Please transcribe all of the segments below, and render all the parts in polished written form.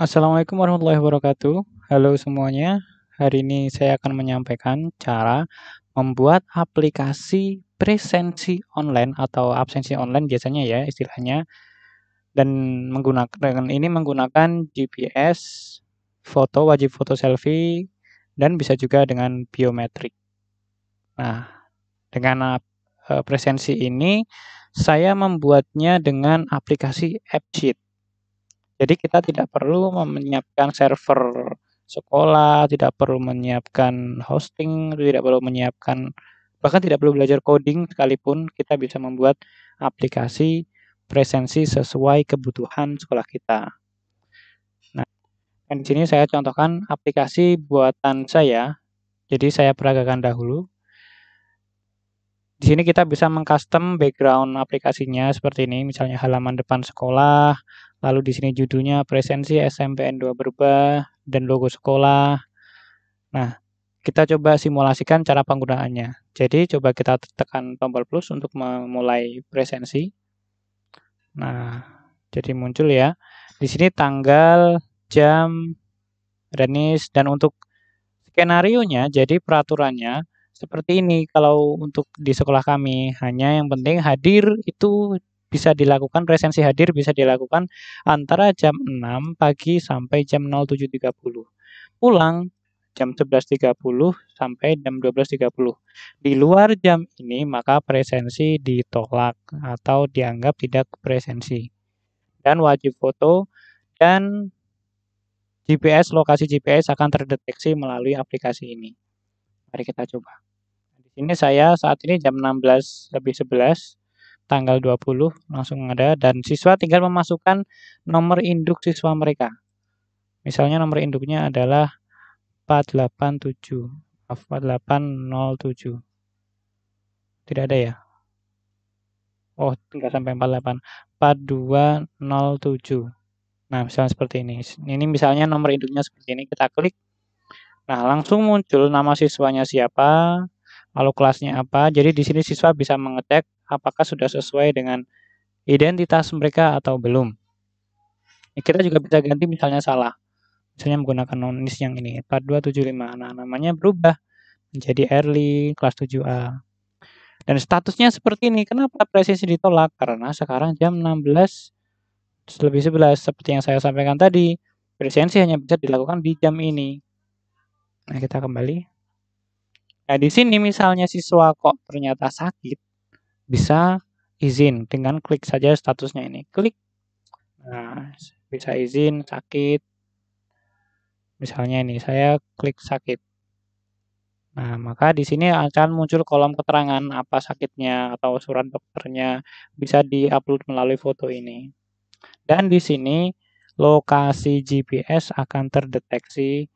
Assalamualaikum warahmatullahi wabarakatuh. Halo semuanya. Hari ini saya akan menyampaikan cara membuat aplikasi presensi online atau absensi online biasanya ya istilahnya dan menggunakan GPS, foto wajib foto selfie dan bisa juga dengan biometrik. Nah, dengan presensi ini saya membuatnya dengan aplikasi AppSheet. Jadi kita tidak perlu menyiapkan server sekolah, tidak perlu menyiapkan hosting, tidak perlu menyiapkan bahkan tidak perlu belajar coding sekalipun kita bisa membuat aplikasi presensi sesuai kebutuhan sekolah kita. Nah, dan di sini saya contohkan aplikasi buatan saya. Jadi saya peragakan dahulu. Di sini kita bisa mengcustom background aplikasinya seperti ini, misalnya halaman depan sekolah, lalu di sini judulnya presensi SMPN 2 Berbah dan logo sekolah. Nah, kita coba simulasikan cara penggunaannya. Jadi coba kita tekan tombol plus untuk memulai presensi. Nah, jadi muncul ya. Di sini tanggal, jam, dan untuk skenarionya, jadi peraturannya seperti ini kalau untuk di sekolah kami, hanya yang penting hadir itu bisa dilakukan, presensi hadir bisa dilakukan antara jam 6 pagi sampai jam 07.30. Pulang jam 11.30 sampai jam 12.30. Di luar jam ini maka presensi ditolak atau dianggap tidak presensi. Dan wajib foto dan lokasi GPS akan terdeteksi melalui aplikasi ini. Mari kita coba. Di sini saya saat ini jam 16:11, tanggal 20 langsung ada dan siswa tinggal memasukkan nomor induk siswa mereka. Misalnya nomor induknya adalah 487, maaf 4807. Tidak ada ya? Oh, enggak sampai 48. 4207. Nah, misalnya seperti ini. Ini misalnya nomor induknya seperti ini, kita klik. Nah, langsung muncul nama siswanya siapa, lalu kelasnya apa. Jadi di sini siswa bisa mengecek apakah sudah sesuai dengan identitas mereka atau belum. Kita juga bisa ganti misalnya salah. Misalnya menggunakan nonis yang ini 4275. Nah, namanya berubah menjadi Early kelas 7A. Dan statusnya seperti ini. Kenapa presisi ditolak? Karena sekarang jam 16:11 seperti yang saya sampaikan tadi. Presensi hanya bisa dilakukan di jam ini. Nah, kita kembali. Nah, di sini misalnya siswa kok ternyata sakit, bisa izin dengan klik saja statusnya ini. Klik. Nah, bisa izin sakit. Misalnya ini saya klik sakit. Nah, maka di sini akan muncul kolom keterangan apa sakitnya atau surat dokternya bisa diupload melalui foto ini. Dan di sini lokasi GPS akan terdeteksi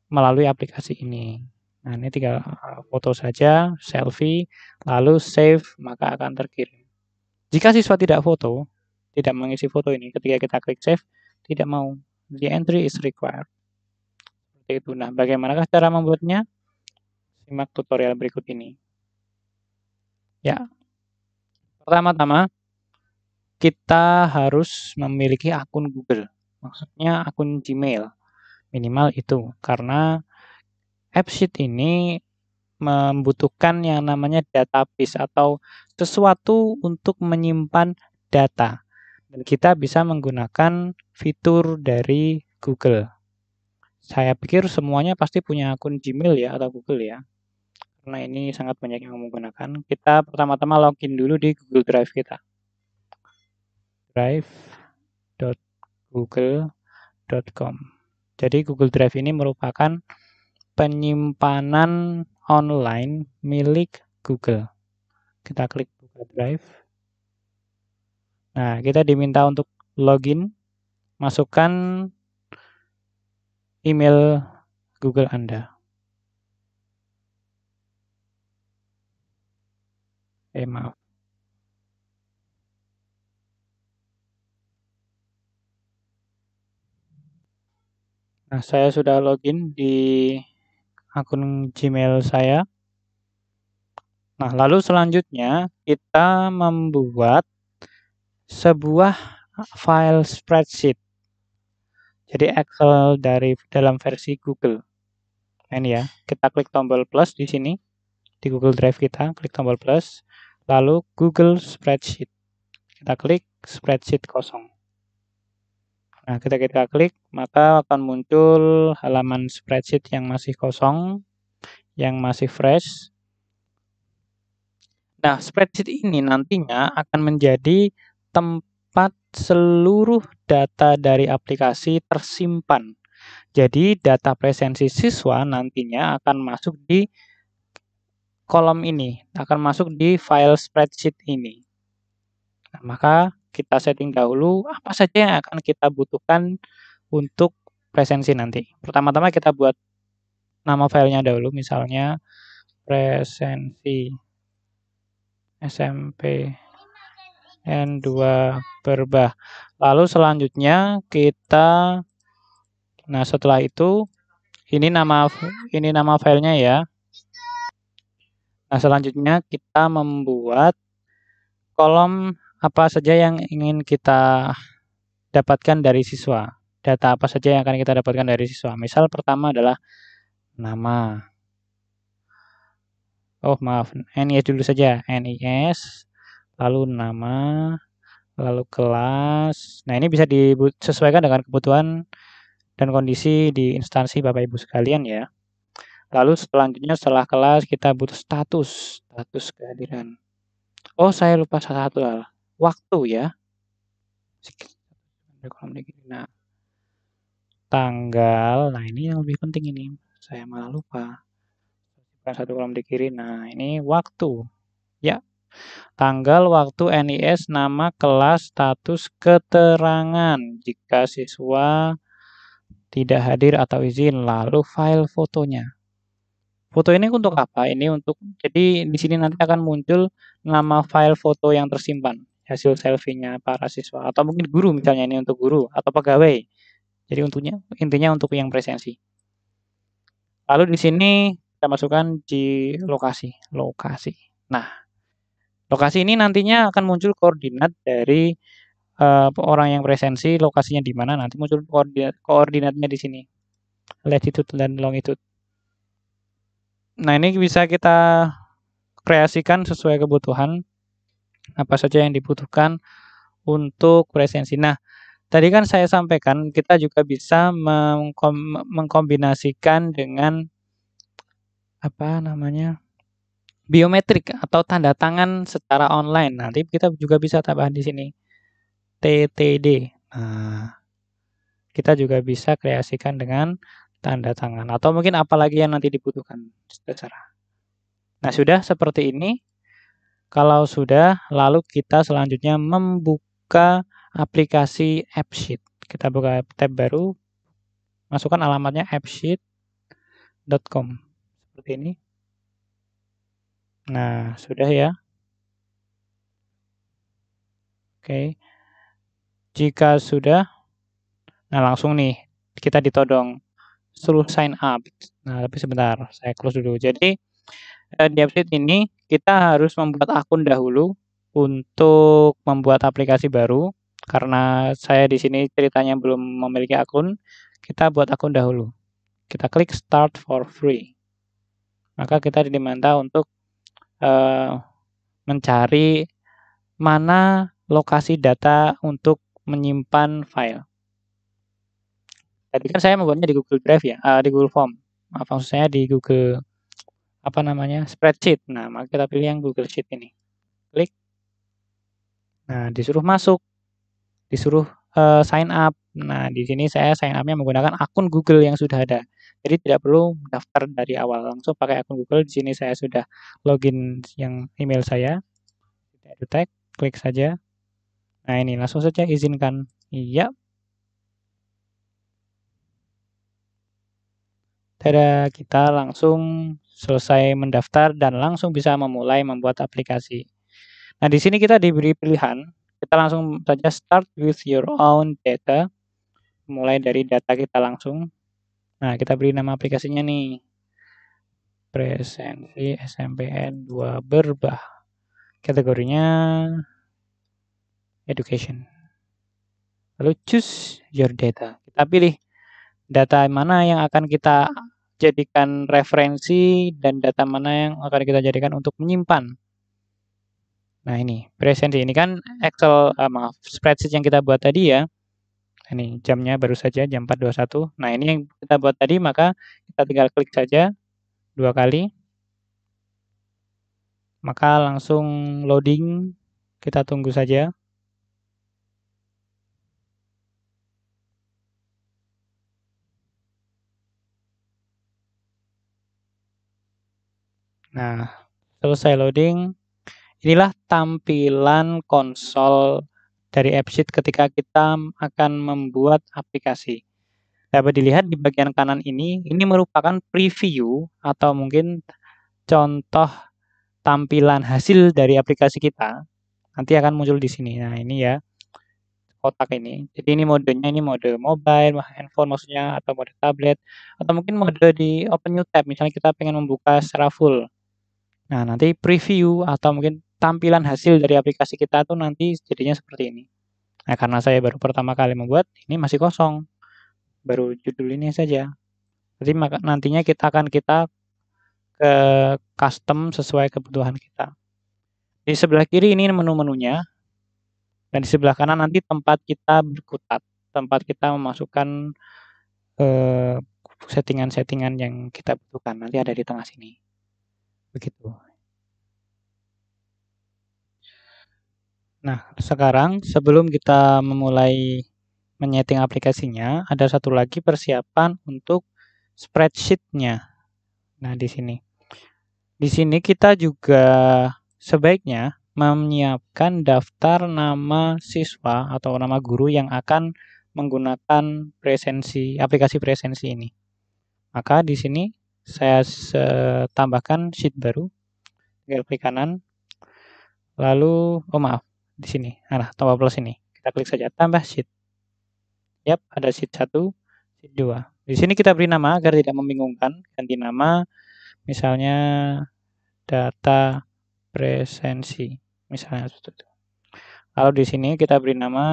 melalui aplikasi ini. Nah, ini tinggal foto saja, selfie, lalu save, maka akan terkirim. Jika siswa tidak foto, tidak mengisi foto ini, ketika kita klik save, tidak mau. The entry is required. Seperti itu. Nah, bagaimanakah cara membuatnya? Simak tutorial berikut ini. Ya, pertama-tama kita harus memiliki akun Google. Maksudnya akun Gmail. Minimal itu. Karena AppSheet ini membutuhkan yang namanya database atau sesuatu untuk menyimpan data. Dan kita bisa menggunakan fitur dari Google. Saya pikir semuanya pasti punya akun Gmail ya atau Google ya. Karena ini sangat banyak yang menggunakan. Kita pertama-tama login dulu di Google Drive kita. drive.google.com. Jadi Google Drive ini merupakan penyimpanan online milik Google. Kita klik buka Drive. Nah, kita diminta untuk login, masukkan email Google Anda. Maaf. Nah, saya sudah login di akun Gmail saya. Nah, lalu selanjutnya kita membuat sebuah file spreadsheet. Jadi Excel dalam versi Google. Nah, ini ya, kita klik tombol plus di sini di Google Drive kita, klik tombol plus, lalu Google Spreadsheet. Kita klik spreadsheet kosong. Nah, ketika kita klik, maka akan muncul halaman spreadsheet yang masih kosong, yang masih fresh. Nah, spreadsheet ini nantinya akan menjadi tempat seluruh data dari aplikasi tersimpan. Jadi, data presensi siswa nantinya akan masuk di kolom ini, akan masuk di file spreadsheet ini. Nah, maka kita setting dahulu apa saja yang akan kita butuhkan untuk presensi nanti. Pertama-tama kita buat nama filenya dahulu, misalnya presensi SMPN 2 Berbah. Lalu selanjutnya kita, nah setelah itu ini nama filenya ya. Nah selanjutnya kita membuat kolom apa saja yang ingin kita dapatkan dari siswa. Data apa saja yang akan kita dapatkan dari siswa. Misal pertama adalah nama. Oh maaf, NIS dulu saja. NIS, lalu nama, lalu kelas. Nah ini bisa disesuaikan dengan kebutuhan dan kondisi di instansi Bapak Ibu sekalian ya. Lalu selanjutnya setelah kelas kita butuh status kehadiran. Oh saya lupa satu hal, waktu ya. Nah, tanggal, nah ini yang lebih penting ini, saya malah lupa. Satu kolom di kiri, nah ini waktu. Ya, tanggal, waktu, NIS, nama, kelas, status, keterangan jika siswa tidak hadir atau izin, lalu file fotonya. Foto ini untuk apa? Ini untuk, jadi di sini nanti akan muncul nama file foto yang tersimpan, hasil selfie-nya para siswa, atau mungkin guru misalnya ini untuk guru, atau pegawai. Jadi intinya untuk yang presensi. Lalu di sini kita masukkan di lokasi. Nah, lokasi ini nantinya akan muncul koordinat dari orang yang presensi, lokasinya di mana, nanti muncul koordinatnya di sini. Latitude dan longitude. Nah, ini bisa kita kreasikan sesuai kebutuhan apa saja yang dibutuhkan untuk presensi. Nah, tadi kan saya sampaikan kita juga bisa mengkombinasikan dengan apa namanya? Biometrik atau tanda tangan secara online. Nanti kita juga bisa tambah di sini TTD. Nah, kita juga bisa kreasikan dengan tanda tangan atau mungkin apalagi yang nanti dibutuhkan. Terserah. Nah, sudah seperti ini. Kalau sudah, lalu kita selanjutnya membuka aplikasi AppSheet. Kita buka tab baru, masukkan alamatnya appsheet.com. Seperti ini. Nah, sudah ya. Oke. Jika sudah, nah langsung nih kita ditodong suruh sign up. Nah, tapi sebentar, saya close dulu. Jadi di AppSheet ini kita harus membuat akun dahulu untuk membuat aplikasi baru. Karena saya di sini ceritanya belum memiliki akun, kita buat akun dahulu. Kita klik start for free. Maka kita diminta untuk mencari mana lokasi data untuk menyimpan file. Tadi kan saya membuatnya di Google Drive ya, di Google Form. Maaf, maksud saya di Google apa namanya spreadsheet. Nah, maka kita pilih yang Google Sheet ini. Klik. Nah, disuruh masuk, disuruh sign up. Nah, di sini saya sign up-nya menggunakan akun Google yang sudah ada. Jadi tidak perlu daftar dari awal, langsung pakai akun Google. Di sini saya sudah login yang email saya. Edutech, klik saja. Nah, ini langsung saja izinkan. Iya. Tada, kita langsung selesai mendaftar dan langsung bisa memulai membuat aplikasi. Nah, di sini kita diberi pilihan, kita langsung saja start with your own data, mulai dari data kita langsung. Nah, kita beri nama aplikasinya nih, presensi SMPN 2 Berbah. Kategorinya education. lalu choose your data. Kita pilih data mana yang akan kita jadikan referensi dan data mana yang akan kita jadikan untuk menyimpan. Nah ini, presensi ini kan Excel, spreadsheet yang kita buat tadi ya. Ini jamnya baru saja jam 4.21. Nah ini yang kita buat tadi, maka kita tinggal klik saja 2 kali. Maka langsung loading, kita tunggu saja. Nah, selesai loading. Inilah tampilan konsol dari AppSheet ketika kita akan membuat aplikasi. Dapat dilihat di bagian kanan ini merupakan preview atau mungkin contoh tampilan hasil dari aplikasi kita. Nanti akan muncul di sini. Nah, ini ya, kotak ini. Jadi ini modenya, ini mode mobile, handphone maksudnya, atau mode tablet, atau mungkin mode di open new tab, misalnya kita pengen membuka secara full. Nah, nanti preview atau mungkin tampilan hasil dari aplikasi kita tuh nanti jadinya seperti ini. Nah, karena saya baru pertama kali membuat, ini masih kosong. Baru judul ini saja. Jadi nantinya kita ke custom sesuai kebutuhan kita. Di sebelah kiri ini menu-menunya, dan di sebelah kanan nanti tempat kita berkutat, tempat kita memasukkan settingan-settingan yang kita butuhkan. Nanti ada di tengah sini. Begitu. Nah, sekarang sebelum kita memulai menyeting aplikasinya, ada satu lagi persiapan untuk spreadsheet-nya. Nah, di sini. Di sini kita juga sebaiknya menyiapkan daftar nama siswa atau nama guru yang akan menggunakan aplikasi presensi ini. Maka di sini saya tambahkan sheet baru, tinggal klik kanan, lalu di sini, tombol plus ini, kita klik saja tambah sheet. Yap, ada sheet 1, sheet 2. Di sini kita beri nama agar tidak membingungkan, ganti nama, misalnya data presensi, misalnya seperti itu. Lalu di sini kita beri nama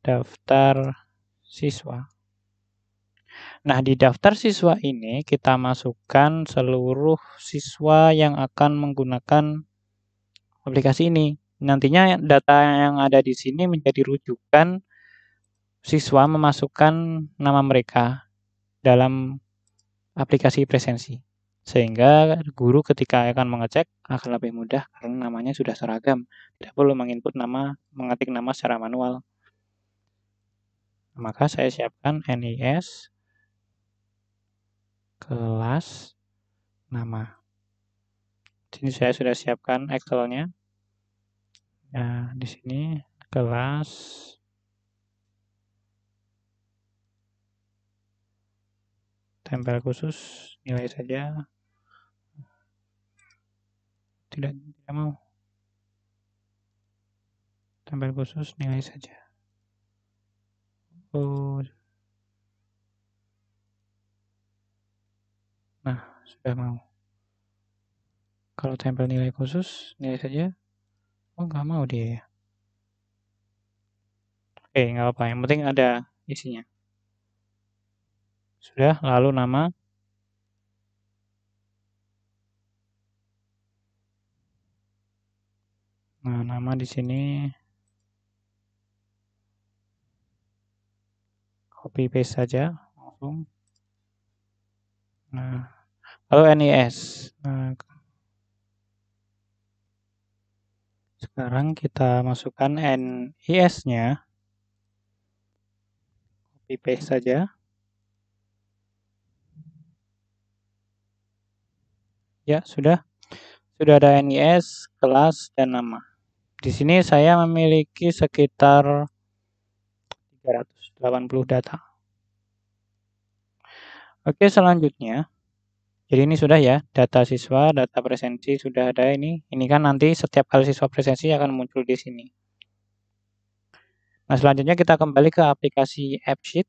daftar siswa. Nah, di daftar siswa ini kita masukkan seluruh siswa yang akan menggunakan aplikasi ini. Nantinya data yang ada di sini menjadi rujukan siswa memasukkan nama mereka dalam aplikasi presensi. Sehingga guru ketika akan mengecek akan lebih mudah karena namanya sudah seragam. Tidak perlu mengetik nama secara manual. Maka saya siapkan NIS kelas nama. Sini saya sudah siapkan Excel-nya. Nah, di sini kelas tempel khusus, nilai saja. Tidak mau. Tempel khusus, nilai saja. Nah, sudah mau. Kalau tempel nilai khusus, nilai saja. Nggak mau dia ya. Oke, nggak apa-apa. Yang penting ada isinya. Sudah, lalu nama. Nah, nama di sini copy paste saja langsung. Nah, lalu NIS. Nah, sekarang kita masukkan NIS-nya. Copy paste saja. Ya, sudah. Sudah ada NIS, kelas, dan nama. Di sini saya memiliki sekitar 380 data. Oke, selanjutnya. Jadi ini sudah ya, data siswa, data presensi sudah ada ini. Ini kan nanti setiap kali siswa presensi akan muncul di sini. Nah, selanjutnya kita kembali ke aplikasi AppSheet.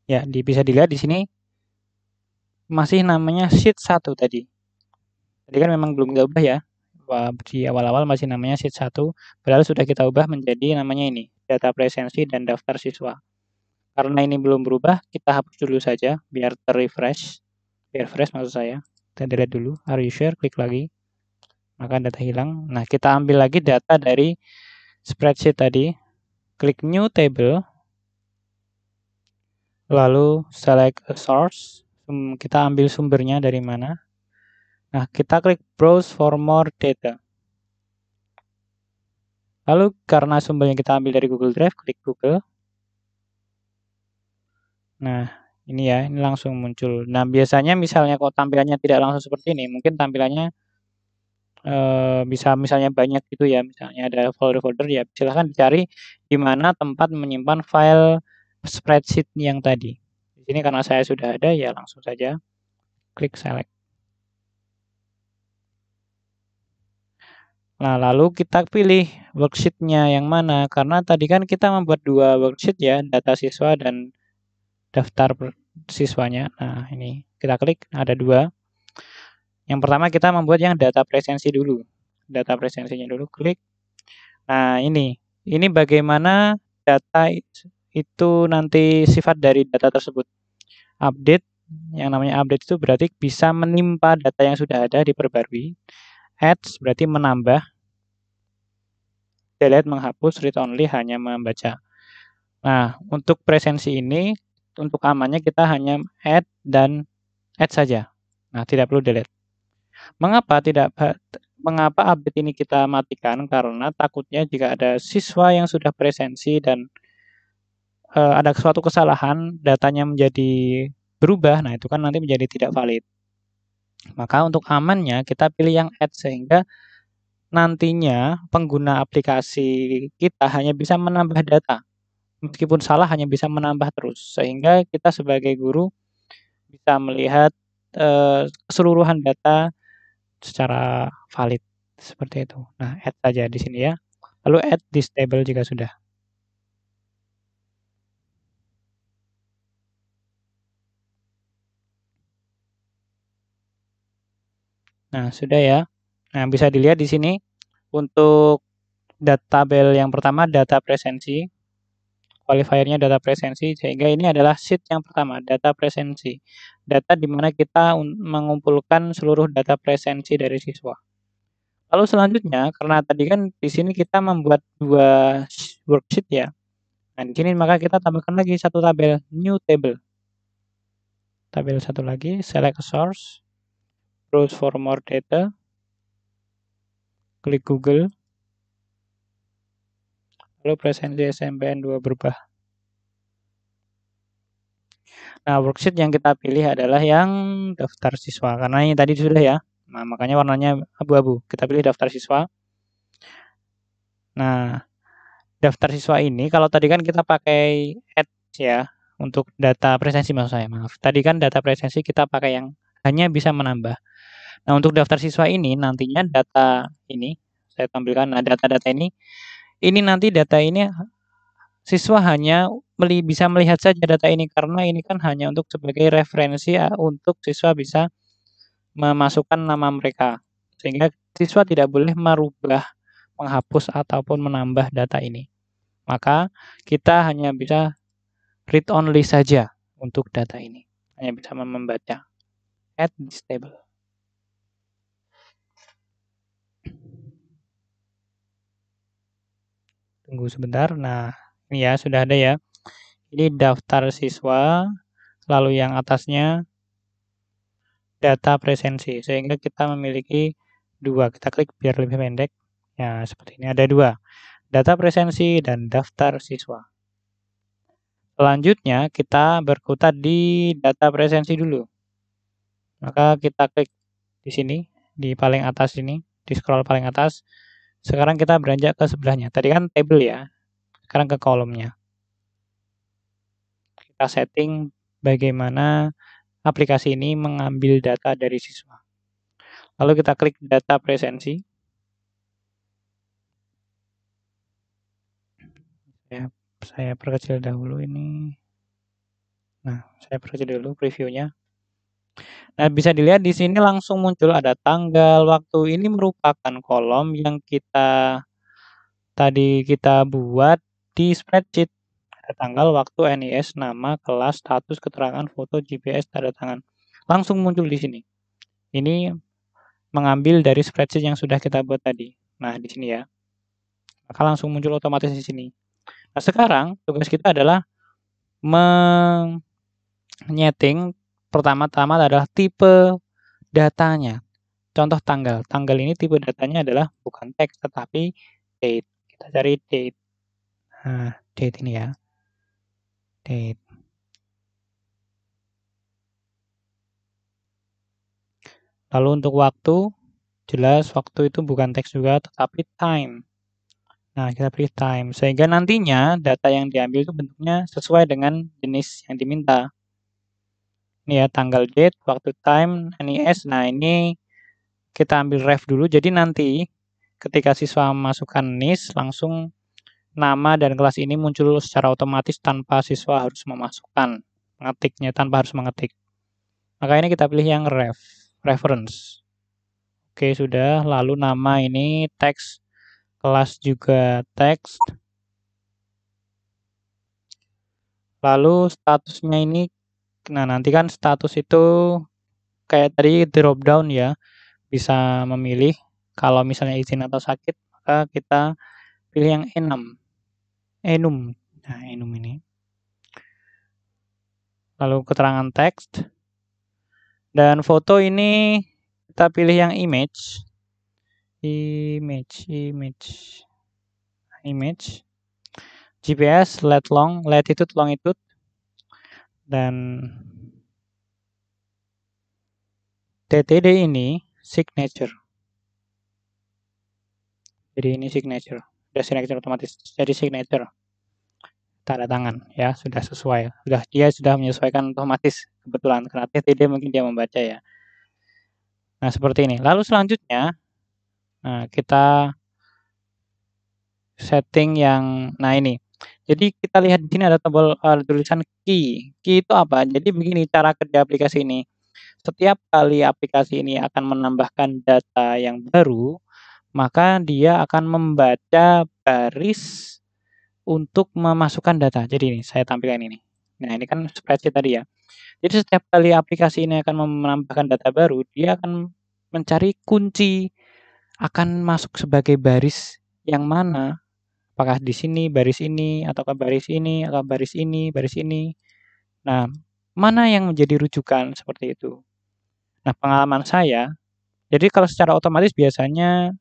Ya, bisa dilihat di sini masih namanya sheet 1 tadi. Tadi kan memang belum diubah ya. Di awal-awal masih namanya sheet 1, padahal sudah kita ubah menjadi namanya ini, data presensi dan daftar siswa. Karena ini belum berubah, kita hapus dulu saja biar refresh maksud saya. Kita delete dulu, are you sure? Klik lagi, maka data hilang. Nah, kita ambil lagi data dari spreadsheet tadi, klik new table, lalu select a source, kita ambil sumbernya dari mana. Nah, kita klik browse for more data. Lalu karena sumbernya kita ambil dari Google Drive, klik Google. Nah, ini ya, ini langsung muncul. Nah, biasanya misalnya kalau tampilannya tidak langsung seperti ini, mungkin tampilannya bisa misalnya banyak gitu ya, misalnya ada folder-folder, ya silahkan dicari di mana tempat menyimpan file spreadsheet yang tadi. Di sini karena saya sudah ada, ya langsung saja klik select. Nah, lalu kita pilih worksheet-nya yang mana, karena tadi kan kita membuat 2 worksheet ya, data siswa dan daftar siswanya. Nah, ini kita klik, ada 2. Yang pertama kita membuat yang data presensi dulu. Data presensinya dulu, klik. Nah, ini bagaimana data itu nanti sifat dari data tersebut. Update, yang namanya update itu berarti bisa menimpa data yang sudah ada, diperbarui. Adds berarti menambah. Delete menghapus, read only hanya membaca. Nah, untuk presensi ini, untuk amannya kita hanya add dan add saja. Nah, tidak perlu delete. Mengapa update ini kita matikan? Karena takutnya jika ada siswa yang sudah presensi dan ada suatu kesalahan, datanya menjadi berubah, nah itu kan nanti menjadi tidak valid. Maka untuk amannya kita pilih yang add, sehingga nantinya pengguna aplikasi kita hanya bisa menambah data. Meskipun salah hanya bisa menambah terus, sehingga kita sebagai guru bisa melihat keseluruhan data secara valid, seperti itu. Nah, add saja di sini ya. Lalu add this table jika sudah. Nah, sudah ya. Nah, bisa dilihat di sini untuk tabel yang pertama data presensi, qualifiernya data presensi, sehingga ini adalah sheet yang pertama, data presensi. Data di mana kita mengumpulkan seluruh data presensi dari siswa. Lalu selanjutnya, karena tadi kan di sini kita membuat 2 worksheet ya. Nah, di sini maka kita tambahkan lagi satu tabel, new table. Tabel satu lagi, select source, browse for more data, klik Google, lalu presensi SMPN 2 berubah. Nah, worksheet yang kita pilih adalah yang daftar siswa, karena ini tadi sudah ya. Nah, makanya warnanya abu-abu. Kita pilih daftar siswa. Nah, daftar siswa ini kalau tadi kan kita pakai add ya, untuk data presensi maksud saya, maaf. Tadi kan data presensi kita pakai yang hanya bisa menambah. Nah, untuk daftar siswa ini nantinya data ini saya tampilkan. Nah, data-data ini nanti data ini siswa hanya bisa melihat saja data ini, karena ini kan hanya untuk sebagai referensi untuk siswa bisa memasukkan nama mereka. Sehingga siswa tidak boleh merubah, menghapus ataupun menambah data ini. Maka kita hanya bisa read only saja untuk data ini. Hanya bisa membaca. Add this table. Tunggu sebentar. Nah, ini ya sudah ada ya. Ini daftar siswa, lalu yang atasnya data presensi, sehingga kita memiliki 2. Kita klik biar lebih pendek. Ya, seperti ini ada 2. Data presensi dan daftar siswa. Selanjutnya kita berkutat di data presensi dulu. Maka kita klik di sini, di paling atas ini, di scroll paling atas. Sekarang kita beranjak ke sebelahnya. Tadi kan table ya, sekarang ke kolomnya. Kita setting bagaimana aplikasi ini mengambil data dari siswa. Lalu kita klik data presensi. Saya perkecil dahulu ini. Nah, saya perkecil dulu previewnya. Nah, bisa dilihat di sini langsung muncul ada tanggal, waktu. Ini merupakan kolom yang kita buat di spreadsheet. Ada tanggal, waktu, NIS, nama, kelas, status, keterangan, foto, GPS, tanda tangan. Langsung muncul di sini. Ini mengambil dari spreadsheet yang sudah kita buat tadi. Nah, di sini ya. Maka langsung muncul otomatis di sini. Nah, sekarang tugas kita adalah menyeting pertama-tama adalah tipe datanya. Contoh tanggal. Tanggal ini tipe datanya adalah bukan teks tetapi date. Kita cari date. Nah, date ini ya. Date. Lalu untuk waktu, jelas waktu itu bukan teks juga tetapi time. Nah, kita pilih time sehingga nantinya data yang diambil itu bentuknya sesuai dengan jenis yang diminta. Ini ya tanggal, date, waktu, time, NIS. Nah, ini kita ambil ref dulu. Jadi nanti ketika siswa masukkan NIS langsung nama dan kelas ini muncul secara otomatis tanpa siswa harus memasukkan mengetiknya, tanpa harus mengetik. Maka ini kita pilih yang reference. Oke, sudah. Lalu nama ini teks, kelas juga teks. Lalu statusnya ini, nah nanti kan status itu kayak tadi drop down ya, bisa memilih kalau misalnya izin atau sakit, maka kita pilih yang enum. Nah, enum ini. Lalu keterangan teks. Dan foto ini kita pilih yang image. Image. GPS, latitude, longitude. Dan TTD ini signature. Jadi ini signature. Sudah signature otomatis. Jadi signature. Tanda tangan ya, sudah sesuai. Dia sudah menyesuaikan otomatis kebetulan karena TTD mungkin dia membaca ya. Nah, seperti ini. Lalu selanjutnya kita setting yang ini. Jadi kita lihat di sini ada tombol tulisan key. Key itu apa? Jadi begini cara kerja aplikasi ini. Setiap kali aplikasi ini akan menambahkan data yang baru, maka dia akan membaca baris untuk memasukkan data. Jadi ini saya tampilkan ini. Nah, ini kan spreadsheet tadi ya. Jadi setiap kali aplikasi ini akan menambahkan data baru, dia akan mencari kunci akan masuk sebagai baris yang mana. Apakah di sini baris ini, ataukah baris ini, atau baris ini, baris ini. Nah, mana yang menjadi rujukan seperti itu. Nah, pengalaman saya, jadi kalau secara otomatis biasanya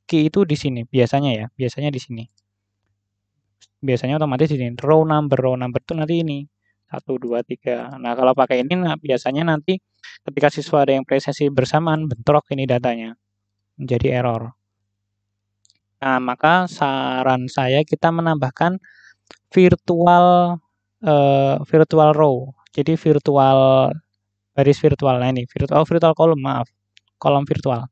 key itu di sini, biasanya di sini. Biasanya otomatis di sini, row number itu nanti ini. 1, 2, 3. Nah, kalau pakai ini biasanya nanti ketika siswa ada yang presentasi bersamaan, bentrok ini datanya. Menjadi error. Nah, maka saran saya kita menambahkan virtual row. Jadi baris virtual. Nah, ini virtual column, maaf. Kolom virtual.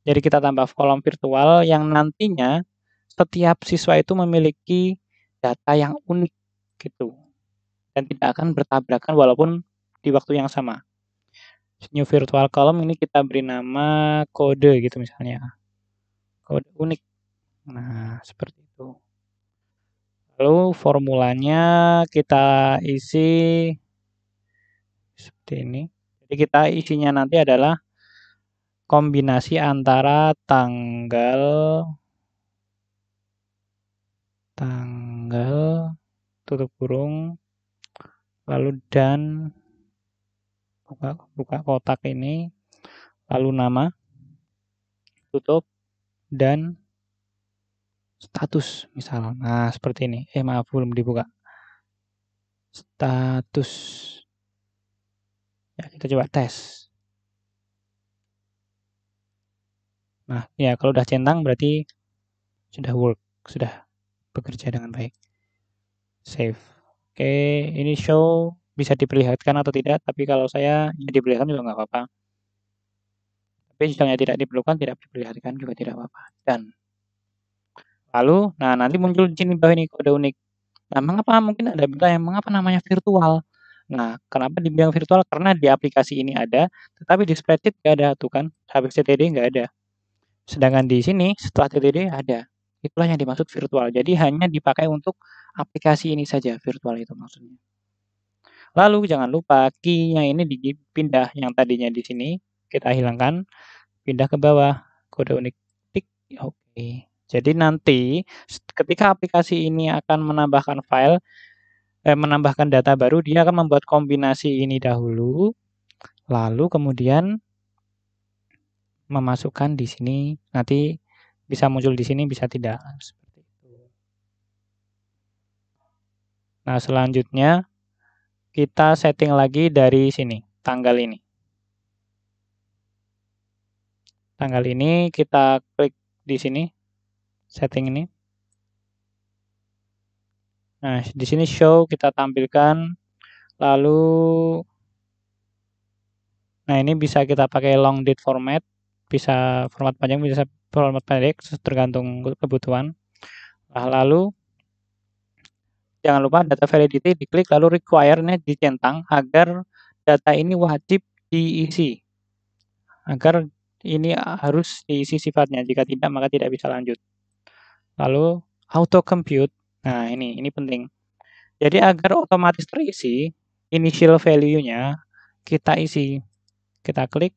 Jadi kita tambah kolom virtual yang nantinya setiap siswa itu memiliki data yang unik gitu. Dan tidak akan bertabrakan walaupun di waktu yang sama. New virtual column ini kita beri nama kode gitu misalnya. Kode unik. Nah, seperti itu. Lalu formulanya kita isi seperti ini. Jadi kita isinya nanti adalah kombinasi antara tanggal tutup kurung lalu dan buka kotak ini lalu nama tutup dan status misal. Nah, seperti ini. Maaf belum dibuka. Status. Ya, kita coba tes. Nah, ya kalau udah centang berarti sudah sudah bekerja dengan baik. Save. Oke, ini show bisa diperlihatkan atau tidak, tapi kalau saya diperlihatkan juga nggak apa-apa. Tapi misalnya tidak diperlukan, tidak diperlihatkan juga tidak apa-apa. Dan lalu, nanti muncul di sini bawah ini kode unik. Nah, mengapa mungkin ada yang mengapa namanya virtual? Nah, kenapa dibilang virtual? Karena di aplikasi ini ada, tetapi di spreadsheet nggak ada tuh kan, habis CTD nggak ada. Sedangkan di sini setelah TTD ada. Itulah yang dimaksud virtual. Jadi hanya dipakai untuk aplikasi ini saja, virtual itu maksudnya. Lalu jangan lupa key-nya ini dipindah, yang tadinya di sini kita hilangkan, pindah ke bawah, kode unik tik, oke. Jadi nanti ketika aplikasi ini akan menambahkan data baru, dia akan membuat kombinasi ini dahulu, lalu kemudian memasukkan di sini, nanti bisa muncul di sini, bisa tidak. Seperti itu. Nah, selanjutnya kita setting lagi dari sini, tanggal ini. Tanggal ini kita klik di sini, setting ini. Nah, di sini show kita tampilkan, lalu nah ini bisa kita pakai long date format, bisa format panjang, bisa format pendek, tergantung kebutuhan. Nah, lalu jangan lupa data validity diklik, lalu require-nya dicentang agar data ini wajib diisi. Agar ini harus diisi sifatnya, jika tidak maka tidak bisa lanjut. Lalu auto compute, nah ini penting. Jadi agar otomatis terisi, initial value-nya kita isi. Kita klik.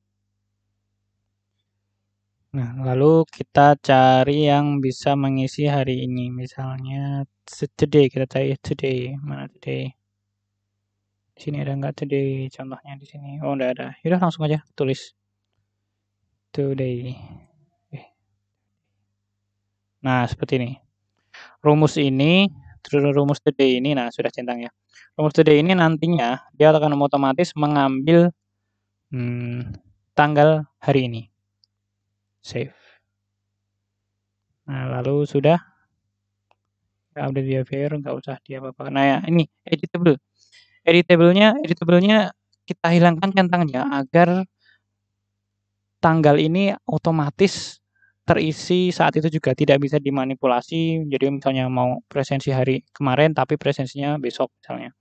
Nah, lalu kita cari yang bisa mengisi hari ini. Misalnya today, kita cari today. Mana today? Di sini ada nggak today? Contohnya di sini. Oh, enggak ada. Yaudah langsung aja tulis today. Nah, seperti ini. Rumus ini, rumus today ini, nah sudah centang ya. Rumus today ini nantinya dia akan otomatis mengambil tanggal hari ini. Save. Nah, lalu sudah update behavior, nggak usah diapa-apakan. Nah, ya, ini editable. Editable-nya kita hilangkan centangnya agar tanggal ini otomatis terisi saat itu juga, tidak bisa dimanipulasi. Jadi misalnya mau presensi hari kemarin tapi presensinya besok misalnya.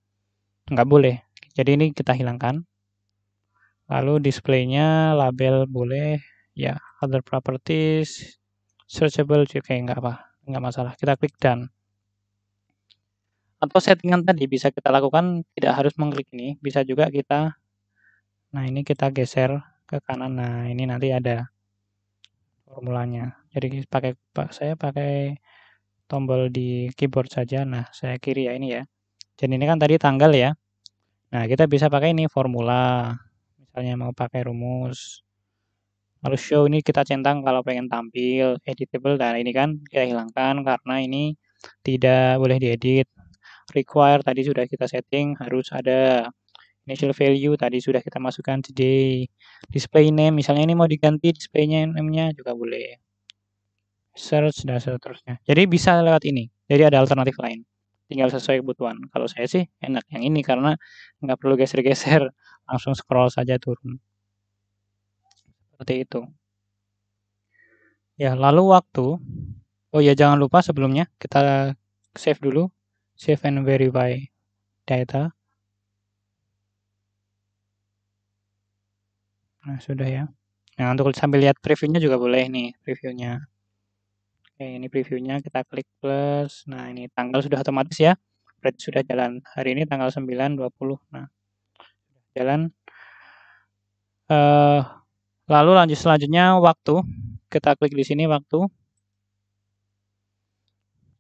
Nggak boleh. Jadi ini kita hilangkan. Lalu display-nya label boleh, ya other properties, searchable juga nggak masalah. Kita klik done. Atau settingan tadi bisa kita lakukan, tidak harus mengklik ini, bisa juga kita, nah ini kita geser ke kanan, nah ini nanti ada formulanya. Jadi saya pakai tombol di keyboard saja, nah saya kiri ya ini ya. Jadi ini kan tadi tanggal ya. Nah kita bisa pakai ini formula, misalnya mau pakai rumus. Lalu show ini kita centang kalau pengen tampil, editable, nah ini kan kita hilangkan karena ini tidak boleh diedit. Require tadi sudah kita setting, harus ada. Initial value tadi sudah kita masukkan today. Display name, misalnya ini mau diganti display name-nya juga boleh. Search dan seterusnya. Jadi bisa lewat ini. Jadi ada alternatif lain. Tinggal sesuai kebutuhan. Kalau saya sih enak yang ini karena nggak perlu geser-geser, langsung scroll saja turun. Seperti itu. Ya, lalu waktu. Oh ya, jangan lupa sebelumnya kita save dulu. Save and verify data. Nah, sudah ya. Nah, untuk sambil lihat previewnya juga boleh nih, previewnya. Oke, ini previewnya kita klik plus. Nah, ini tanggal sudah otomatis ya. Berarti sudah jalan. Hari ini tanggal 9/20. Nah, jalan. Lalu lanjut selanjutnya waktu. Kita klik di sini waktu.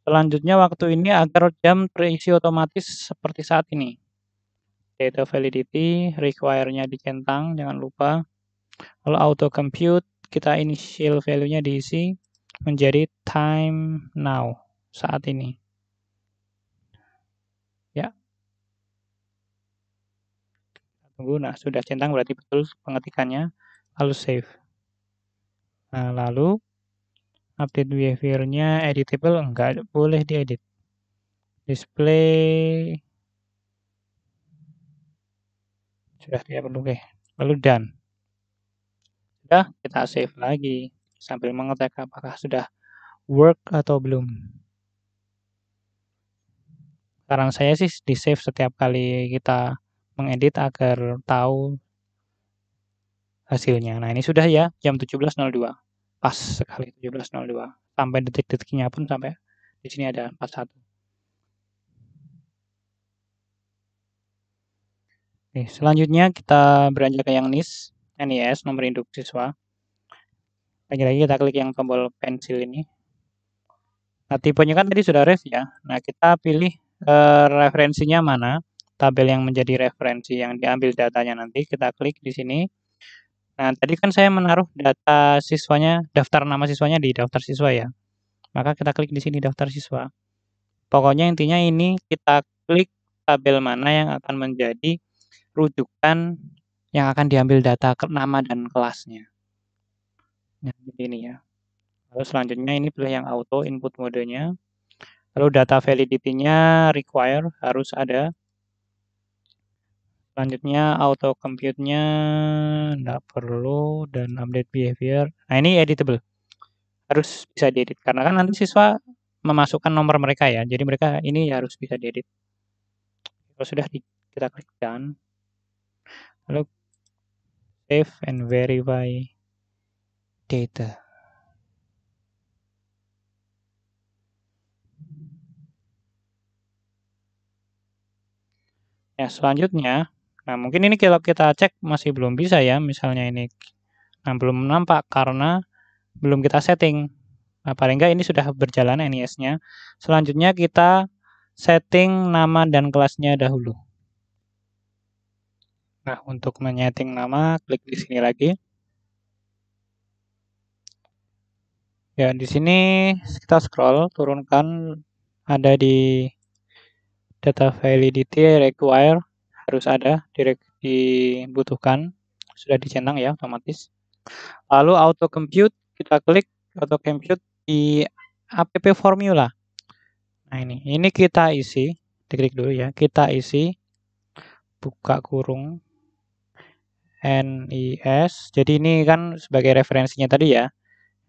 Selanjutnya waktu ini agar jam terisi otomatis seperti saat ini. Data validity, require-nya dicentang, jangan lupa. Lalu auto compute, kita initial value-nya diisi menjadi time now, saat ini. Ya. Tunggu, nah sudah centang berarti betul pengetikannya. Lalu save. Nah, lalu update behavior-nya editable, enggak boleh diedit. Display sudah tidak perlu, oke. Lalu done. Sudah, kita save lagi sambil mengecek apakah sudah work atau belum. Saran saya sih di save setiap kali kita mengedit agar tahu hasilnya. Nah, ini sudah ya, jam 17.02. Pas sekali 17.02. Sampai detik-detiknya pun sampai di sini ada 41. Oke, selanjutnya kita beranjak ke yang NIS, nomor induk siswa. Lagi-lagi kita klik yang tombol pensil ini. Nah, tipenya kan tadi sudah ref ya. Nah, kita pilih referensinya mana, tabel yang menjadi referensi yang diambil datanya nanti, kita klik di sini. Nah, tadi kan saya menaruh data siswanya, daftar nama siswanya di daftar siswa ya. Maka kita klik di sini daftar siswa. Pokoknya intinya ini kita klik tabel mana yang akan menjadi rujukan yang akan diambil data nama dan kelasnya. Nah, seperti ini ya. Lalu selanjutnya ini pilih yang auto input modenya. Lalu data validity-nya require harus ada. Selanjutnya auto compute-nya enggak perlu dan update behavior. Nah, ini editable. Harus bisa diedit karena kan nanti siswa memasukkan nomor mereka ya. Jadi mereka ini harus bisa diedit. Kalau sudah kita klik done. Lalu save and verify data. Ya, selanjutnya, nah mungkin ini kalau kita cek masih belum bisa ya, misalnya ini belum nampak karena belum kita setting. Nah, paling enggak ini sudah berjalan NIS-nya. Selanjutnya kita setting nama dan kelasnya dahulu. Nah, untuk menyeting nama, klik di sini lagi. Ya, di sini kita scroll, turunkan ada di data validity require, harus ada, dibutuhkan, sudah dicentang ya otomatis. Lalu auto compute, kita klik auto compute di app formula. Nah, ini kita isi, diklik dulu ya, kita isi buka kurung NIS. Jadi ini kan sebagai referensinya tadi ya.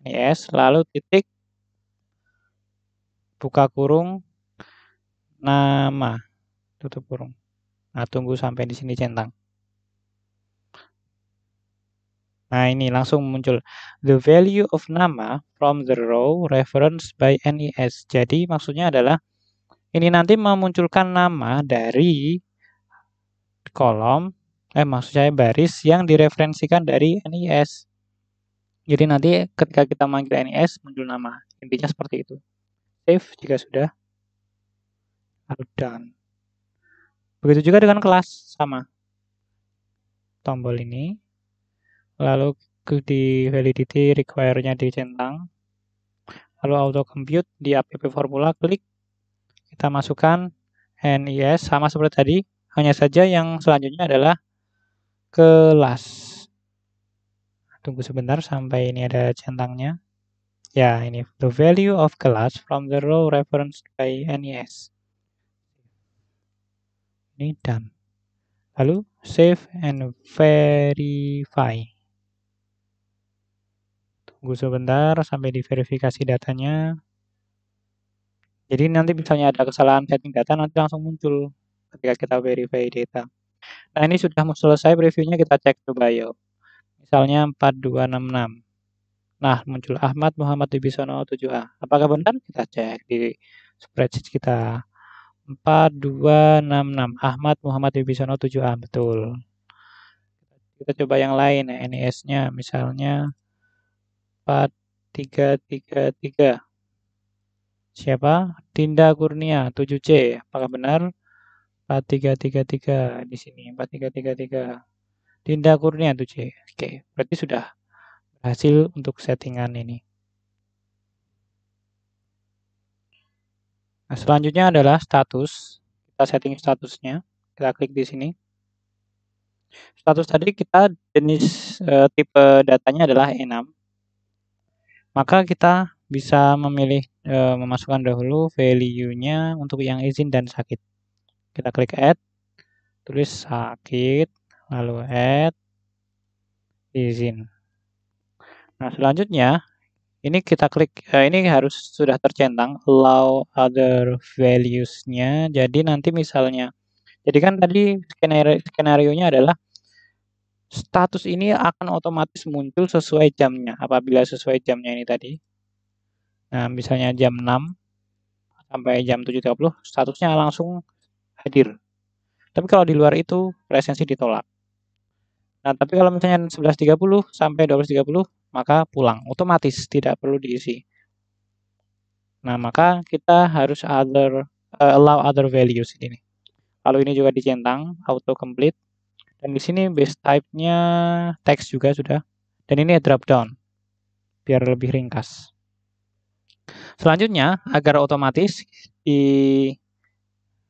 NIS lalu titik buka kurung nama tutup kurung. Nah, tunggu sampai di sini centang. Nah, ini langsung muncul the value of nama from the row referenced by NIS. Jadi maksudnya adalah ini nanti memunculkan nama dari kolom maksud saya baris yang direferensikan dari NIS. Jadi nanti ketika kita manggil NIS muncul nama. Intinya seperti itu. Save jika sudah. Lalu done. Begitu juga dengan kelas sama. Tombol ini. Lalu di validity require-nya dicentang. Lalu auto compute di app formula klik. Kita masukkan NIS sama seperti tadi. Hanya saja yang selanjutnya adalah kelas. Tunggu sebentar sampai ini ada centangnya. Ya, ini the value of class from the row referenced by NIS. Ini done. Lalu save and verify. Tunggu sebentar sampai diverifikasi datanya. Jadi nanti misalnya ada kesalahan setting data nanti langsung muncul ketika kita verify data. Nah, ini sudah selesai previewnya, kita cek coba yuk. Misalnya 4266. Nah, muncul Ahmad Muhammad Wibisono 7A. Apakah benar? Kita cek di spreadsheet kita. 4266 Ahmad Muhammad Wibisono 7A. Betul. Kita coba yang lain ya, NIS-nya misalnya 4333. Siapa? Dinda Kurnia 7C. Apakah benar? 4333 di sini 4333. Dinda Kurnia 7C. Oke, berarti sudah berhasil untuk settingan ini. Nah, selanjutnya adalah status. Kita setting statusnya. Kita klik di sini. Status tadi kita jenis tipe datanya adalah E6. Maka kita bisa memilih memasukkan dahulu value-nya untuk yang izin dan sakit. Kita klik add, tulis sakit, lalu add izin. Nah, selanjutnya ini kita klik, ini harus sudah tercentang allow other values-nya. Jadi nanti misalnya Jadi kan tadi skenario-nya adalah status ini akan otomatis muncul sesuai jamnya. Apabila sesuai jamnya ini tadi, nah misalnya jam 6 sampai jam 7.30, statusnya langsung hadir. Tapi kalau di luar itu, presensi ditolak. Nah, tapi kalau misalnya 11.30 sampai 12.30, maka pulang. Otomatis, tidak perlu diisi. Nah, maka kita harus allow other values ini. Kalau ini juga dicentang, auto complete. Dan di sini base type-nya text juga sudah. Dan ini drop down, biar lebih ringkas. Selanjutnya, agar otomatis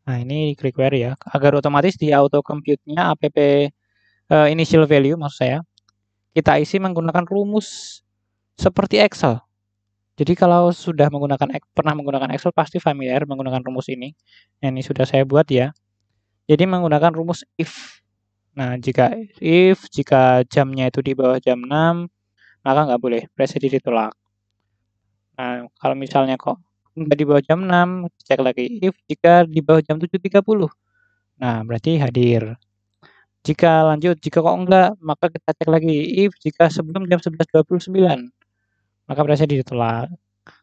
nah ini klik query ya, agar otomatis di auto compute-nya app initial value maksud saya, kita isi menggunakan rumus seperti Excel. Jadi kalau sudah pernah menggunakan Excel pasti familiar menggunakan rumus ini. Ini sudah saya buat ya. Jadi menggunakan rumus if. Nah, jika jamnya itu di bawah jam 6, maka nggak boleh, presensi ditolak. Nah, kalau misalnya kok nggak di bawah jam 6, cek lagi if jika di bawah jam 7.30. Nah, berarti hadir. Jika kok enggak, maka kita cek lagi if jika sebelum jam 11.29, maka presensi ditolak.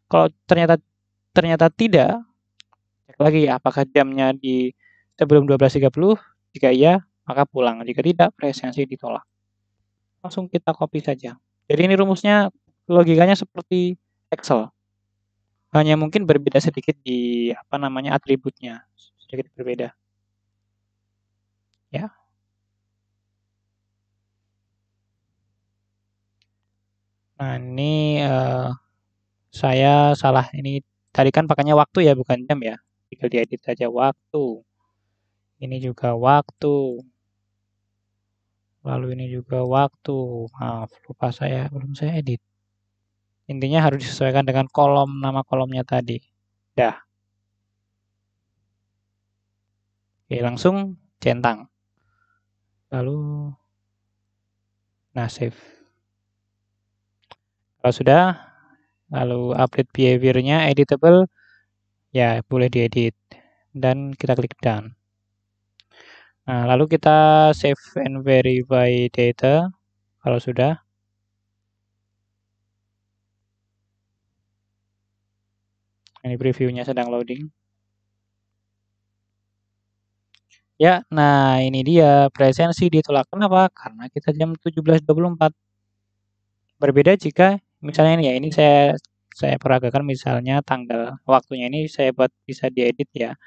Kalau ternyata tidak, cek lagi apakah jamnya di sebelum 12.30, jika iya, maka pulang. Jika tidak, presensi ditolak. Langsung kita copy saja. Jadi ini rumusnya, logikanya seperti Excel. Hanya mungkin berbeda sedikit di atributnya, sedikit berbeda. Ya. Nah, ini saya salah. Ini tadi kan pakainya waktu ya, bukan jam ya. Tinggal diedit saja waktu. Ini juga waktu. Lalu ini juga waktu. Maaf, lupa belum saya edit. Intinya harus disesuaikan dengan nama kolomnya tadi. Dah. Oke, langsung centang. Lalu, nah save. Kalau sudah, lalu update behavior-nya editable, ya boleh diedit. Dan kita klik done. Nah, lalu kita save and verify data. Kalau sudah. Ini previewnya sedang loading. Ya, nah ini dia presensi ditolak. Kenapa? Karena kita jam 17.24. Berbeda jika misalnya ini ya, ini saya peragakan misalnya tanggal waktunya ini saya buat bisa diedit ya.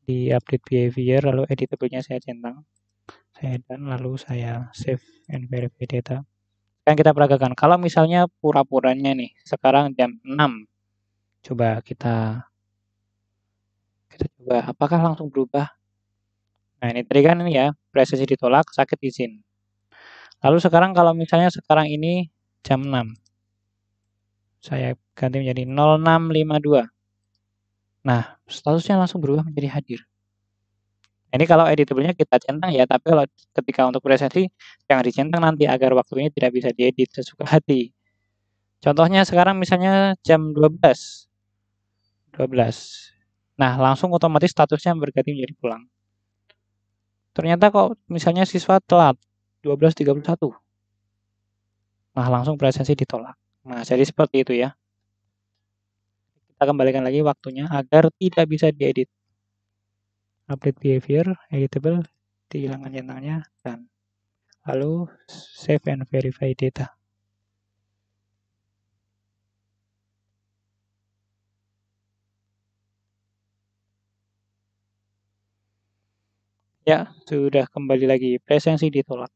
Di update behavior lalu editable-nya saya centang. Saya dan lalu saya save and verify data. Sekarang kita peragakan. Kalau misalnya pura-puranya nih sekarang jam 6. Coba kita coba apakah langsung berubah? Nah, ini tadi kan ini ya, presensi ditolak, sakit izin. Lalu sekarang kalau misalnya sekarang ini jam 6. Saya ganti menjadi 06.52. Nah, statusnya langsung berubah menjadi hadir. Ini kalau editable-nya kita centang ya, tapi kalau ketika untuk presensi jangan dicentang nanti agar waktunya tidak bisa diedit sesuka hati. Contohnya sekarang misalnya jam 12. Nah, langsung otomatis statusnya berganti menjadi pulang. Ternyata kok misalnya siswa telat 12.31. Nah, langsung presensi ditolak. Nah, jadi seperti itu ya. Kita kembalikan lagi waktunya agar tidak bisa diedit. Update behavior, editable, dihilangkan centangnya, dan lalu save and verify data. Ya, sudah kembali lagi. Presensi ditolak.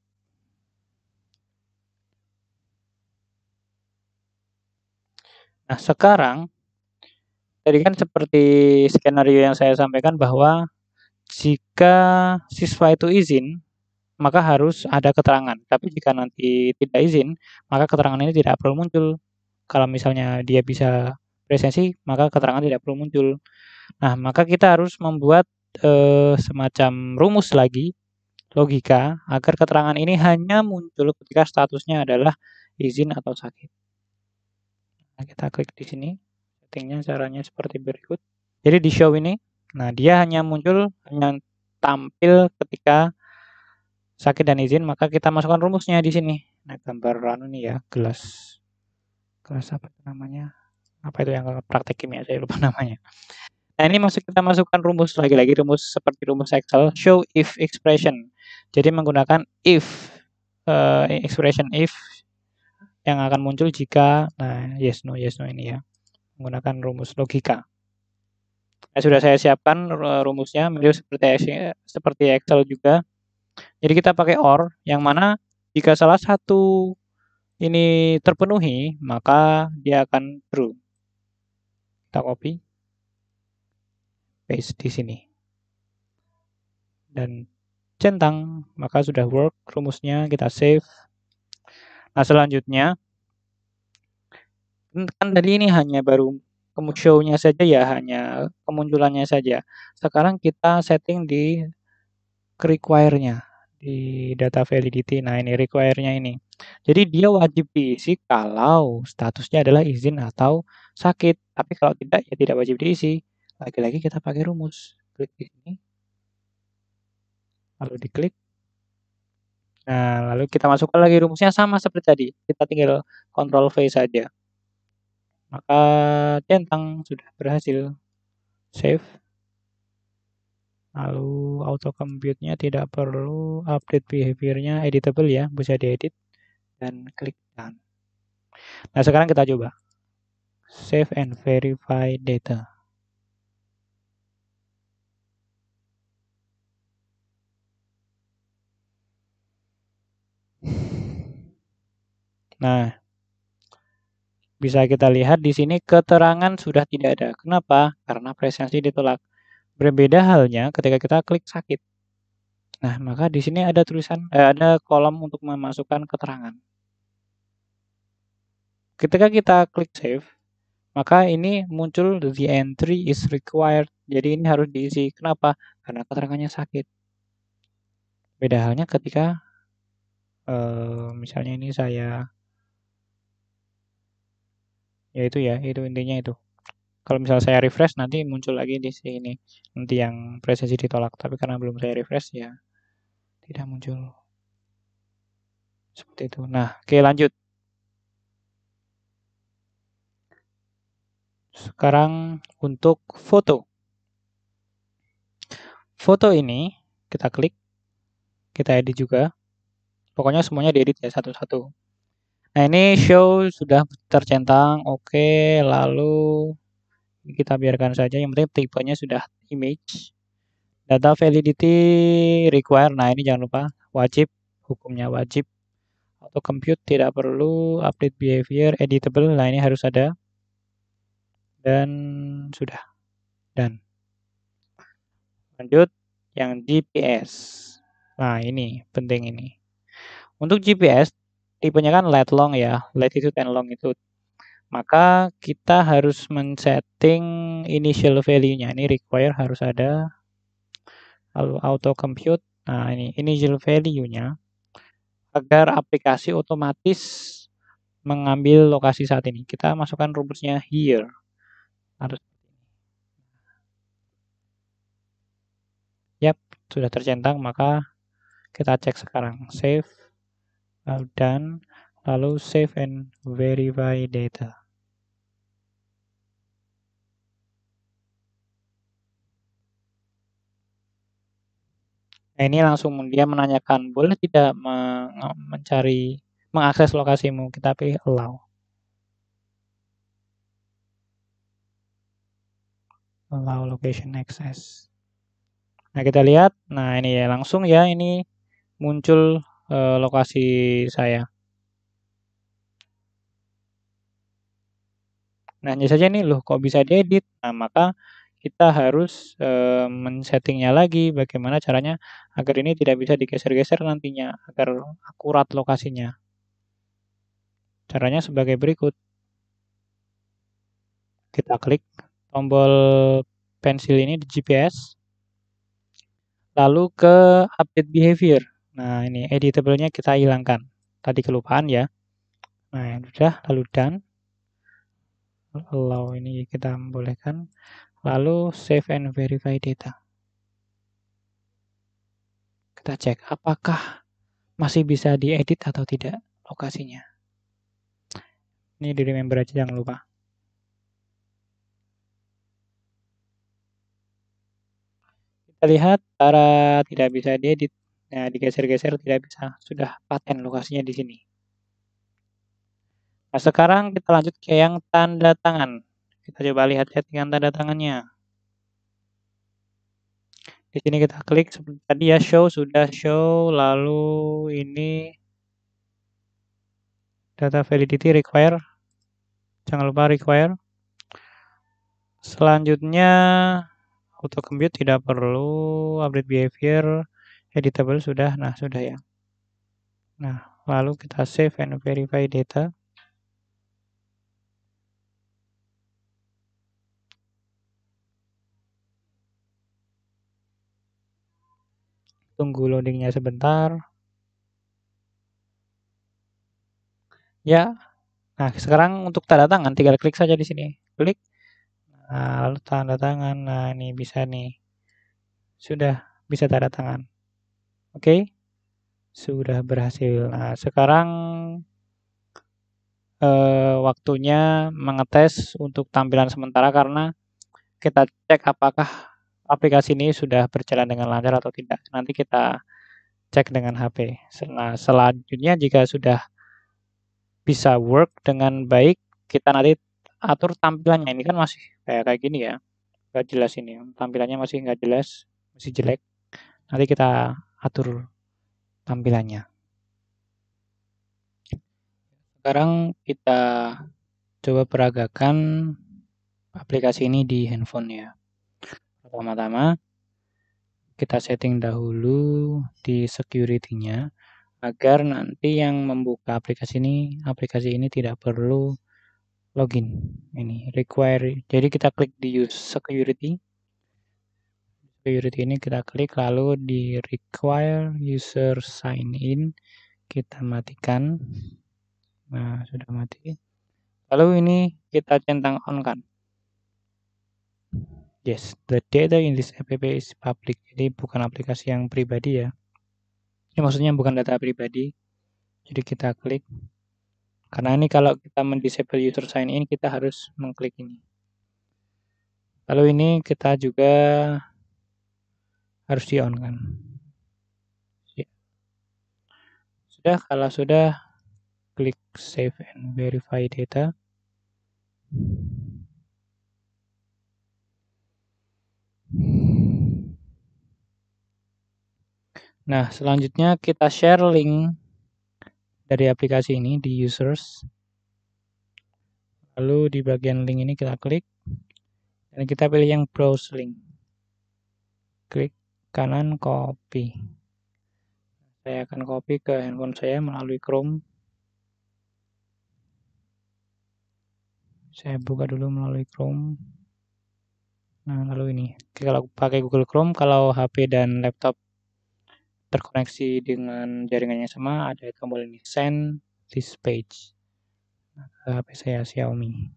Nah, sekarang tadi kan seperti skenario yang saya sampaikan bahwa jika siswa itu izin, maka harus ada keterangan. Tapi jika nanti tidak izin, maka keterangan ini tidak perlu muncul. Kalau misalnya dia bisa presensi, maka keterangan tidak perlu muncul. Nah, maka kita harus membuat semacam rumus lagi, logika, agar keterangan ini hanya muncul ketika statusnya adalah izin atau sakit. Nah, kita klik di sini. Settingnya caranya seperti berikut. Jadi di show ini, nah dia hanya muncul hanya tampil ketika sakit dan izin, maka kita masukkan rumusnya di sini. Nah, gambar anu nih ya, gelas apa namanya? Apa itu yang praktek kimia, saya lupa namanya. Nah, ini kita masukkan rumus, lagi-lagi rumus seperti rumus Excel, show if expression. Jadi menggunakan if, expression if yang akan muncul jika, nah yes no ini ya, menggunakan rumus logika. Nah, sudah saya siapkan rumusnya, mirip seperti Excel juga. Jadi kita pakai OR, yang mana jika salah satu ini terpenuhi, maka dia akan true. Kita copy, paste di sini. Dan centang, maka sudah work rumusnya, kita save. Nah, selanjutnya, kan tadi ini hanya baru show-nya saja ya, hanya kemunculannya saja. Sekarang kita setting di require-nya, di data validity. Nah, ini require-nya ini. Jadi dia wajib diisi kalau statusnya adalah izin atau sakit. Tapi kalau tidak, ya tidak wajib diisi. Lagi-lagi kita pakai rumus. Klik di sini. Lalu diklik. Nah, lalu kita masukkan lagi rumusnya sama seperti tadi. Kita tinggal Ctrl V saja. Maka centang sudah berhasil. Save. Lalu auto compute-nya tidak perlu, update behavior-nya editable ya, bisa diedit dan klik done. Nah, sekarang kita coba. Save and verify data. Nah, bisa kita lihat di sini keterangan sudah tidak ada. Kenapa? Karena presensi ditolak. Berbeda halnya ketika kita klik sakit. Nah, maka di sini ada tulisan, ada kolom untuk memasukkan keterangan. Ketika kita klik save, maka ini muncul the entry is required. Jadi ini harus diisi. Kenapa? Karena keterangannya sakit. Beda halnya ketika misalnya ini saya, ya itu intinya itu. Kalau misal saya refresh nanti muncul lagi di sini nanti yang presensi ditolak. Tapi karena belum saya refresh ya tidak muncul. Seperti itu. Nah, oke lanjut. Sekarang untuk foto. Foto ini kita klik, kita edit juga. Pokoknya semuanya diedit ya satu-satu. Nah, ini show sudah tercentang. Oke, lalu kita biarkan saja. Yang penting tipenya sudah image. Data validity require. Nah, ini jangan lupa wajib, hukumnya wajib. Auto compute tidak perlu, update behavior editable. Nah, ini harus ada. Dan sudah. Dan lanjut yang GPS. Nah, ini penting ini. Untuk GPS tipenya kan lat long ya, latitude and longitude. Maka kita harus men-setting initial value-nya. Ini require harus ada. Lalu auto compute. Nah, ini initial value-nya agar aplikasi otomatis mengambil lokasi saat ini. Kita masukkan rumusnya here. Harus. Yap, sudah tercentang, maka kita cek sekarang. Save, lalu done, lalu save and verify data. Nah, ini langsung dia menanyakan, boleh tidak mengakses lokasimu? Kita pilih allow. Allow location access. Nah, kita lihat. Nah, ini ya langsung ya ini muncul lokasi saya. Nah, hanya saja nih loh kok bisa diedit. Nah, maka kita harus men-settingnya lagi bagaimana caranya agar ini tidak bisa digeser-geser nantinya agar akurat lokasinya. Caranya sebagai berikut. Kita klik tombol pensil ini di GPS. Lalu ke update behavior. Nah, ini editable-nya kita hilangkan. Tadi kelupaan ya. Nah, yang sudah lalu done. Allow ini kita membolehkan. Lalu save and verify data. Kita cek apakah masih bisa diedit atau tidak lokasinya. Ini di remember aja, jangan lupa. Kita lihat cara tidak bisa diedit. Nah, digeser-geser tidak bisa. Sudah paten lokasinya di sini. Nah, sekarang kita lanjut ke yang tanda tangan. Kita coba lihat-lihat yang tanda tangannya. Di sini kita klik seperti tadi ya, show, sudah show. Lalu ini data validity require. Jangan lupa require. Selanjutnya auto compute tidak perlu, update behavior, editable sudah. Nah, sudah ya. Nah, lalu kita save and verify data. Tunggu loadingnya sebentar. Ya. Nah, sekarang untuk tanda tangan tinggal klik saja di sini. Klik. Nah, lalu tanda tangan. Nah, ini bisa nih. Sudah bisa tanda tangan. Oke. Sudah berhasil. Nah, sekarang waktunya mengetes untuk tampilan sementara karena kita cek apakah aplikasi ini sudah berjalan dengan lancar atau tidak. Nanti kita cek dengan HP. Nah, selanjutnya jika sudah bisa work dengan baik, kita nanti atur tampilannya. Ini kan masih kayak gini ya, nggak jelas ini. Tampilannya masih nggak jelas, masih jelek. Nanti kita atur tampilannya. Sekarang kita coba peragakan aplikasi ini di handphone ya. Pertama-tama kita setting dahulu di security-nya agar nanti yang membuka aplikasi ini tidak perlu login. Ini require. Jadi kita klik di use security. Security ini kita klik lalu di require user sign in kita matikan. Nah, sudah mati. Lalu ini kita centang on kan. Yes, the data in this app is public. Jadi bukan aplikasi yang pribadi ya. Ini maksudnya bukan data pribadi. Jadi kita klik. Karena ini kalau kita mendisable user sign in, kita harus mengklik ini. Lalu ini kita juga harus di on kan. Sudah, kalau sudah klik save and verify data. Nah, selanjutnya kita share link dari aplikasi ini di users. Lalu di bagian link ini kita klik dan kita pilih yang browse link. Klik kanan copy. Saya akan copy ke handphone saya melalui Chrome. Saya buka dulu melalui Chrome. Nah, lalu ini. Kalau pakai Google Chrome, kalau HP dan laptop terkoneksi dengan jaringannya sama, ada tombol ini send this page. Nah, HP saya Xiaomi.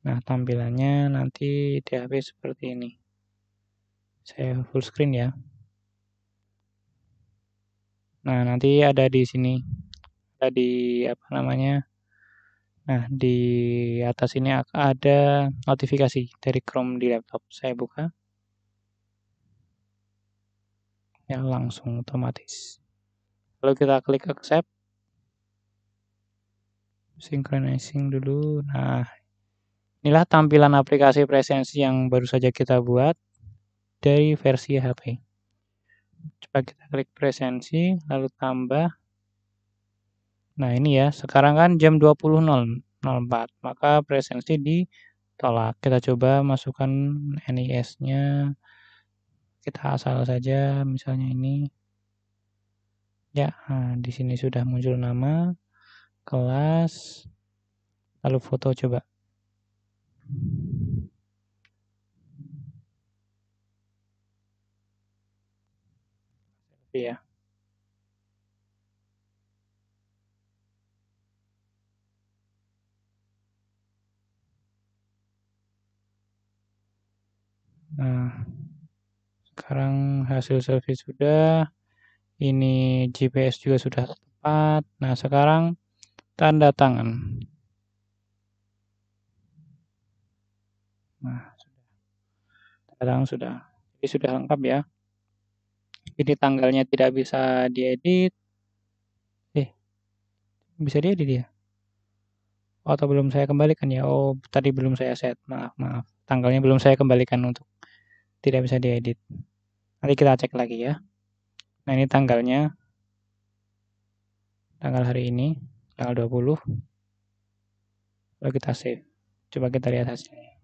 Nah, tampilannya nanti di HP seperti ini. Saya full screen ya. Nah, nanti ada di sini. Ada di apa namanya? Nah, di atas ini ada notifikasi dari Chrome di laptop. Saya buka. Ya, langsung otomatis. Lalu kita klik accept. Synchronizing dulu. Nah, inilah tampilan aplikasi presensi yang baru saja kita buat dari versi HP. Coba kita klik presensi, lalu tambah. Nah, ini ya, sekarang kan jam 20.04, maka presensi ditolak. Kita coba masukkan NIS-nya. Kita asal saja, misalnya ini. Ya, nah, di sini sudah muncul nama, kelas, lalu foto coba. Iya. Nah, sekarang hasil selfie sudah. Ini GPS juga sudah tepat. Nah, sekarang tanda tangan. Nah, tanda tangan sudah. Jadi sudah lengkap ya. Jadi tanggalnya tidak bisa diedit. Bisa diedit ya? Oh, atau belum saya kembalikan ya? Oh, tadi belum saya set. Maaf, maaf. Tanggalnya belum saya kembalikan untuk tidak bisa diedit. Nanti kita cek lagi ya. Nah, ini tanggalnya. Tanggal hari ini, tanggal 20. Lalu kita save. Coba kita lihat hasilnya.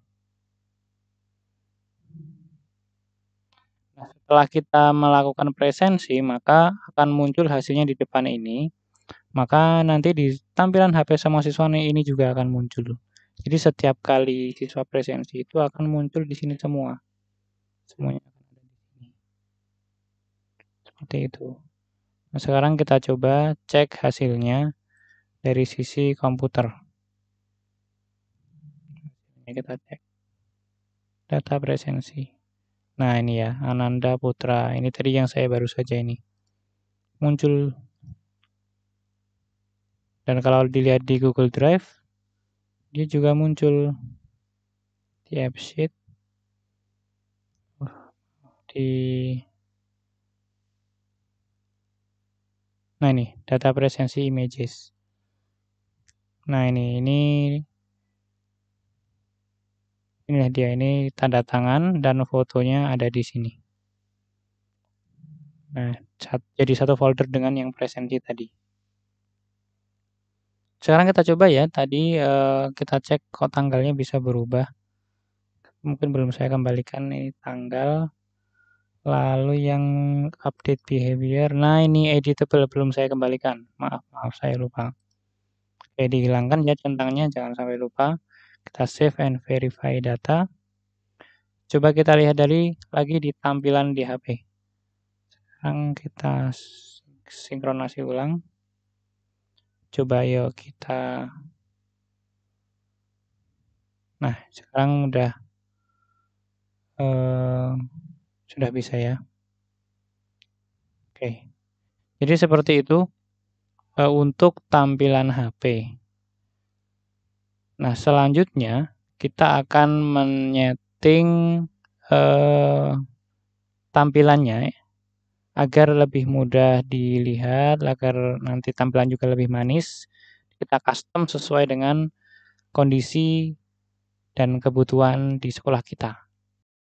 Nah, setelah kita melakukan presensi, maka akan muncul hasilnya di depan ini. Maka nanti di tampilan HP semua siswa ini juga akan muncul. Jadi setiap kali siswa presensi itu akan muncul di sini semua. Semuanya akan ada di sini. Seperti itu. Nah, sekarang kita coba cek hasilnya dari sisi komputer. Ini kita cek data presensi. Nah, ini ya, Ananda Putra. Ini tadi yang saya baru saja ini muncul. Dan kalau dilihat di Google Drive, dia juga muncul di AppSheet, di nah ini data presensi images. Nah, inilah dia, ini tanda tangan dan fotonya ada di sini. Nah, jadi satu folder dengan yang presensi tadi. Sekarang kita coba ya, tadi kita cek kok tanggalnya bisa berubah. Mungkin belum saya kembalikan ini tanggal. Lalu yang update behavior. Nah, ini editable belum saya kembalikan. Maaf saya lupa. Oke, dihilangkan ya centangnya, jangan sampai lupa. Kita save and verify data. Coba kita lihat lagi di tampilan di HP. Sekarang kita sinkronasi ulang. Coba yuk kita. Nah, sekarang sudah bisa ya. Oke. Jadi seperti itu untuk tampilan HP. Nah, selanjutnya kita akan menyeting tampilannya agar lebih mudah dilihat, agar nanti tampilan juga lebih manis. Kita custom sesuai dengan kondisi dan kebutuhan di sekolah kita.